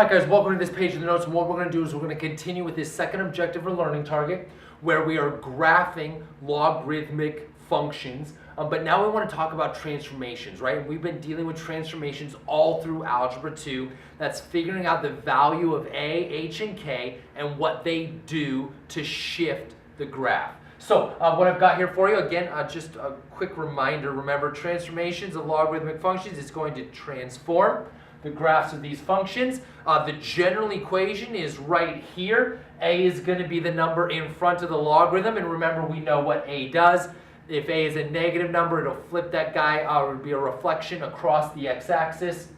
All right, guys, welcome to this page of the notes, and what we're going to do is we're going to continue with this second objective or learning target where we are graphing logarithmic functions, but now we want to talk about transformations, right? We've been dealing with transformations all through Algebra 2. That's figuring out the value of A, H, and K and what they do to shift the graph. So what I've got here for you, again, just a quick reminder, remember transformations of logarithmic functions is going to transform the graphs of these functions. The general equation is right here. A is going to be the number in front of the logarithm, and remember we know what A does. If A is a negative number, it'll flip that guy, it would be a reflection across the x-axis.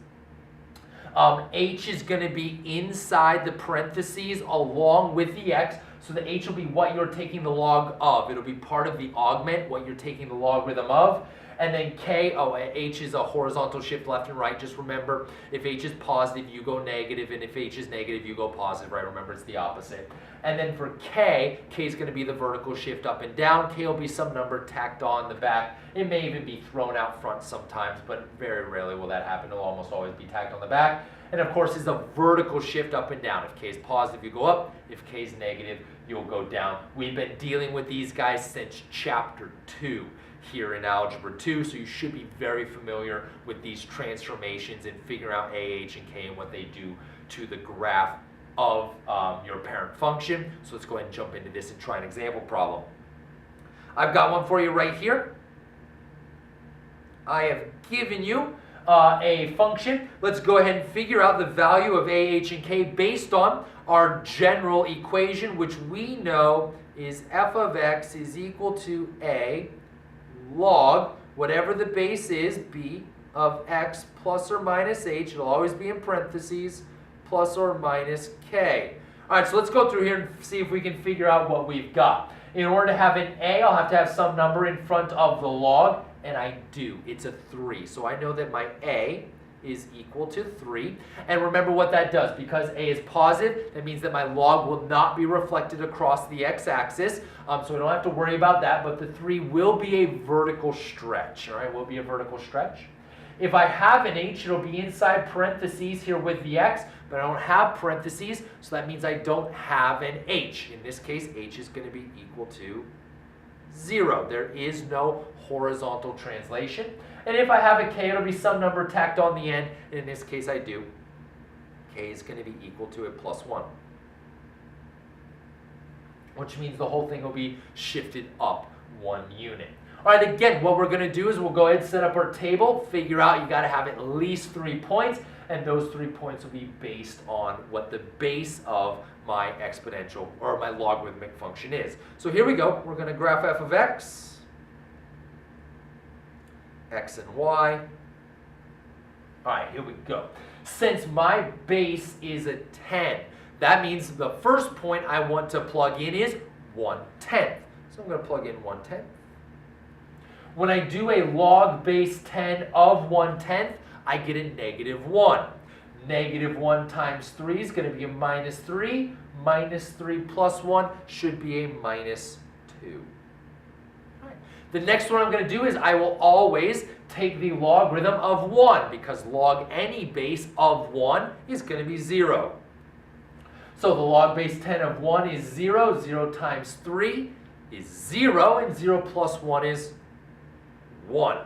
H is going to be inside the parentheses along with the x, so the H will be what you're taking the log of. It'll be part of the augment, what you're taking the logarithm of. And then K, H is a horizontal shift left and right. Just remember, if H is positive, you go negative, and if H is negative, you go positive, right? Remember, it's the opposite. And then for K is going to be the vertical shift up and down. K will be some number tacked on the back. It may even be thrown out front sometimes, but very rarely will that happen. It'll almost always be tacked on the back. And of course, is a vertical shift up and down. If K is positive, you go up. If K is negative, you'll go down. We've been dealing with these guys since Chapter 2. Here in Algebra 2, so you should be very familiar with these transformations and figure out A, H, and K and what they do to the graph of your parent function. So let's go ahead and jump into this and try an example problem. I've got one for you right here. I have given you a function. Let's go ahead and figure out the value of A, H, and K based on our general equation, which we know is f of x is equal to A log, whatever the base is, b of x plus or minus h, it'll always be in parentheses, plus or minus k. All right, so let's go through here and see if we can figure out what we've got. In order to have an a, I'll have to have some number in front of the log, and I do. It's a 3. So I know that my a is equal to 3. And remember what that does. Because a is positive, that means that my log will not be reflected across the x-axis. So I don't have to worry about that, but the 3 will be a vertical stretch. All right, will be a vertical stretch. If I have an h, it'll be inside parentheses here with the x, but I don't have parentheses, so that means I don't have an h. In this case, h is going to be equal to 0. There is no horizontal translation. And if I have a k, it'll be some number tacked on the end. And in this case, I do. K is going to be equal to a plus 1. Which means the whole thing will be shifted up 1 unit. All right, again, what we're going to do is we'll go ahead and set up our table, figure out you got to have at least 3 points, and those 3 points will be based on what the base of my exponential or my logarithmic function is. So here we go. We're going to graph f of x, x and y. All right, here we go. Since my base is a 10, that means the first point I want to plug in is 1/10. So I'm going to plug in 1/10. When I do a log base 10 of 1/10, I get a -1. -1 times 3 is going to be a -3. -3 plus 1 should be a -2. The next one I'm going to do is I will always take the logarithm of 1 because log any base of 1 is going to be 0. So the log base 10 of 1 is 0. 0 times 3 is 0, and 0 plus 1 is 1.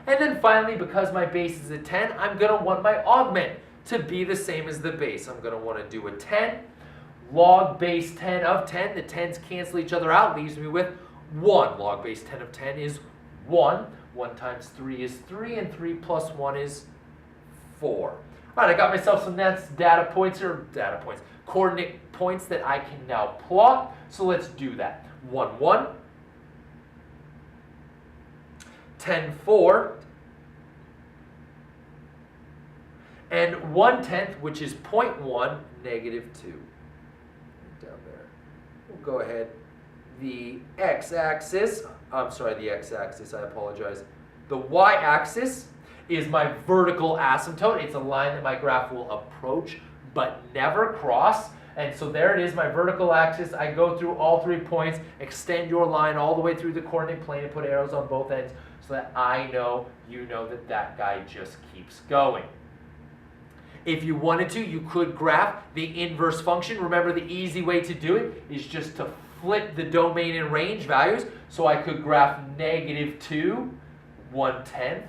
And then finally, because my base is a 10, I'm going to want my augment to be the same as the base. I'm going to want to do a 10. Log base 10 of 10. The 10s cancel each other out, leaves me with 1. Log base 10 of 10 is 1. 1 times 3 is 3, and 3 plus 1 is 4. All right, I got myself some coordinate points that I can now plot. So let's do that. 1, 1. 10, 4. And 1/10, which is 0.1, -2. Down there. We'll go ahead. The x-axis, I apologize. The y-axis is my vertical asymptote. It's a line that my graph will approach but never cross. And so there it is, my vertical axis. I go through all 3 points, extend your line all the way through the coordinate plane and put arrows on both ends so that I know, you know that that guy just keeps going. If you wanted to, you could graph the inverse function. Remember, the easy way to do it is just to flip the domain and range values. So I could graph -2, 1/10,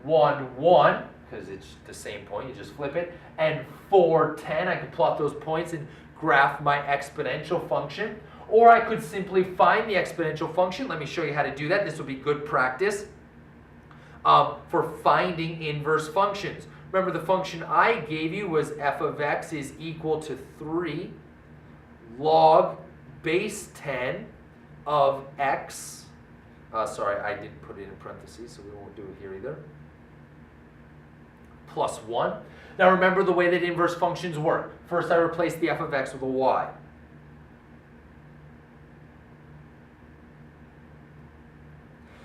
1, 1, because it's the same point, you just flip it, and 4, 10. I could plot those points and graph my exponential function. Or I could simply find the exponential function. Let me show you how to do that. This will be good practice for finding inverse functions. Remember, the function I gave you was f of x is equal to 3 log base 10 of x. Sorry, I didn't put it in parentheses, so we won't do it here either. Plus 1. Now remember the way that inverse functions work. First, I replace the f of x with a y.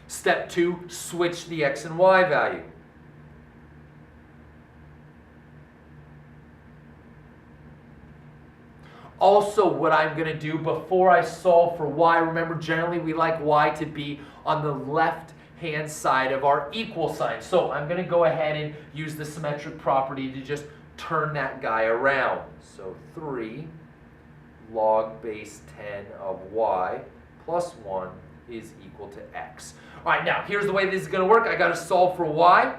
Step 2, switch the x and y value. Also, what I'm going to do before I solve for y, remember generally we like y to be on the left-hand side of our equal sign. So I'm going to go ahead and use the symmetric property to just turn that guy around. So 3 log base 10 of y plus 1 is equal to x. All right, now here's the way this is going to work. I got to solve for y,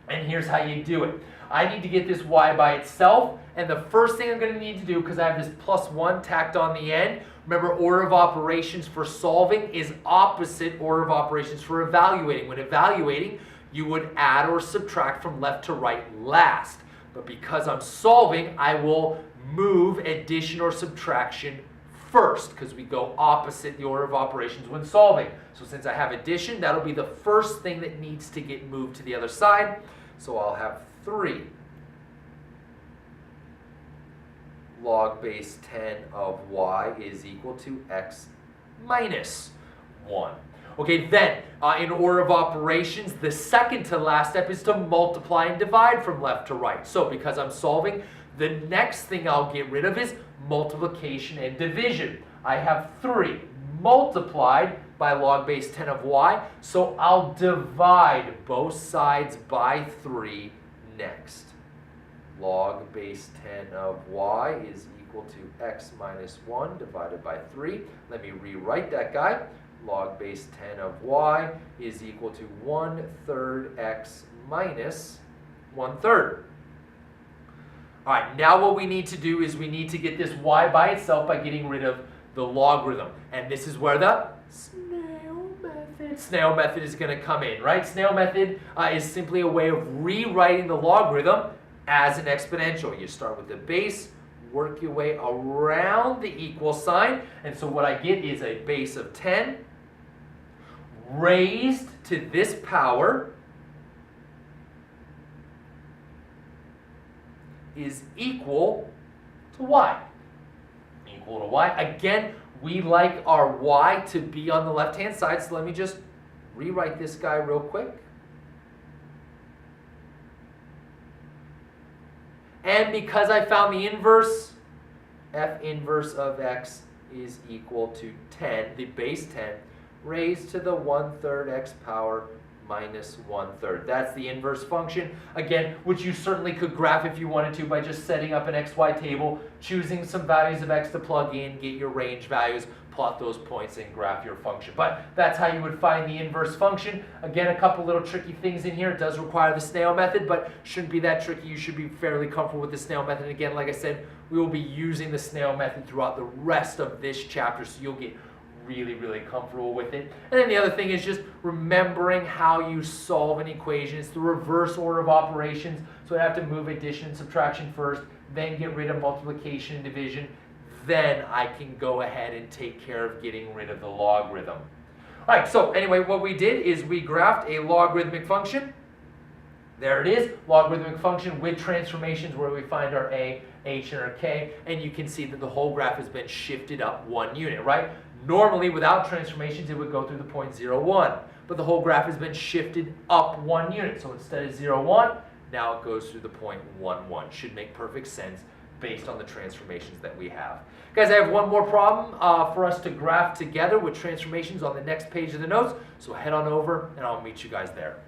and here's how you do it. I need to get this y by itself, and the first thing I'm going to need to do, because I have this plus 1 tacked on the end, remember order of operations for solving is opposite order of operations for evaluating. When evaluating, you would add or subtract from left to right last. But because I'm solving, I will move addition or subtraction first, because we go opposite the order of operations when solving. So since I have addition, that'll be the first thing that needs to get moved to the other side. So I'll have 3 log base 10 of y is equal to x minus 1. Okay, then in order of operations, the second to last step is to multiply and divide from left to right. So because I'm solving, the next thing I'll get rid of is multiplication and division. I have 3 multiplied by log base 10 of y, so I'll divide both sides by 3 next. Log base 10 of y is equal to x minus 1 divided by 3. Let me rewrite that guy. Log base 10 of y is equal to 1/3 x minus 1/3. All right, now what we need to do is we need to get this y by itself by getting rid of the logarithm. And this is where the snail method is going to come in, right? Snail method is simply a way of rewriting the logarithm as an exponential. You start with the base, work your way around the equal sign, and so what I get is a base of 10 raised to this power is equal to y. Equal to y. Again, we like our y to be on the left-hand side, so let me just rewrite this guy real quick. And because I found the inverse, f inverse of x is equal to 10, the base 10, raised to the 1/3 x power minus 1/3. That's the inverse function, again, which you certainly could graph if you wanted to by just setting up an xy table, choosing some values of x to plug in, get your range values, plot those points, and graph your function. But that's how you would find the inverse function. Again, a couple little tricky things in here. It does require the snail method, but shouldn't be that tricky. You should be fairly comfortable with the snail method. And again, like I said, we will be using the snail method throughout the rest of this chapter, so you'll get really, really comfortable with it. And then the other thing is just remembering how you solve an equation. It's the reverse order of operations, so I have to move addition and subtraction first, then get rid of multiplication and division, then I can go ahead and take care of getting rid of the logarithm. All right, so anyway, what we did is we graphed a logarithmic function. There it is, logarithmic function with transformations where we find our a, h, and our k, and you can see that the whole graph has been shifted up 1 unit, right? Normally, without transformations, it would go through the point 0, 1. But the whole graph has been shifted up 1 unit. So instead of 0, 1, now it goes through the point 1, 1. Should make perfect sense based on the transformations that we have. Guys, I have one more problem for us to graph together with transformations on the next page of the notes. So head on over, and I'll meet you guys there.